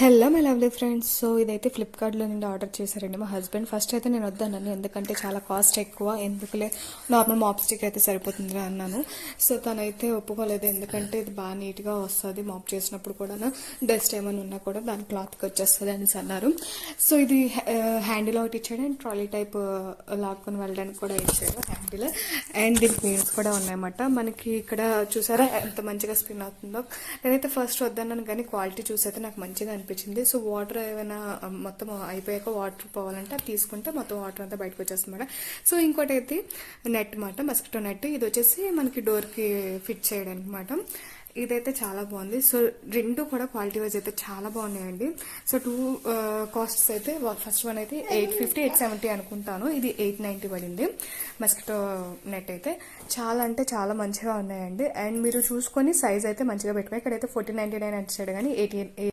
Hello my lovely friends. So ఇదైతే ఫ్లిప్కార్ట్లో నుండి ఆర్డర్ చేశారండి మా హస్బెండ్. ఫస్ట్ అయితే నేను వద్దన్నాను, ఎందుకంటే చాలా కాస్ట్ ఎక్కువ, ఎందుకులే నార్మల్ మాప్ స్టిక్ అయితే సరిపోతుంది అన్నాను. సో తనైతే ఒప్పుకోలేదు, ఎందుకంటే ఇది బాగా నీట్గా వస్తుంది, మాప్ చేసినప్పుడు కూడా డస్ట్ ఏమైనా ఉన్నా కూడా దాని క్లాత్కి వచ్చేస్తుంది అనేసి అన్నారు. సో ఇది హ్యాండిల్ ఒకటి ఇచ్చాడు అండ్ ట్రాలీ టైప్ లాక్కొని వెళ్ళడానికి కూడా ఇచ్చాడు హ్యాండిల్. అండ్ దీనికి మీన్స్ కూడా ఉన్నాయన్నమాట. మనకి ఇక్కడ చూసారా ఎంత మంచిగా స్పిన్ అవుతుందో. నేనైతే ఫస్ట్ వద్దన్నాను, కానీ క్వాలిటీ చూసైతే నాకు మంచిగా అనిపించింది. సో వాటర్ ఏమైనా మొత్తం అయిపోయాక వాటర్ పోవాలంటే అది తీసుకుంటే మొత్తం వాటర్ అంతా బయటకు వచ్చేస్తుంది. సో ఇంకోటి అయితే నెట్ మాట, మస్కిటో నెట్. ఇది వచ్చేసి మనకి డోర్కి ఫిట్ చేయడానికి అనమాట. ఇదైతే చాలా బాగుంది. సో రెండు కూడా క్వాలిటీ వైజ్ అయితే చాలా బాగున్నాయండి. సో టూ కాస్ట్స్ అయితే ఫస్ట్ వన్ అయితే 850 870 అనుకుంటాను, ఇది 890 పడింది. మస్కిటో నెట్ అయితే చాలా అంటే చాలా మంచిగా ఉన్నాయండి. అండ్ మీరు చూసుకొని సైజ్ అయితే మంచిగా పెట్టుకోండి. ఇక్కడైతే 1499 వచ్చాడు, కానీ 18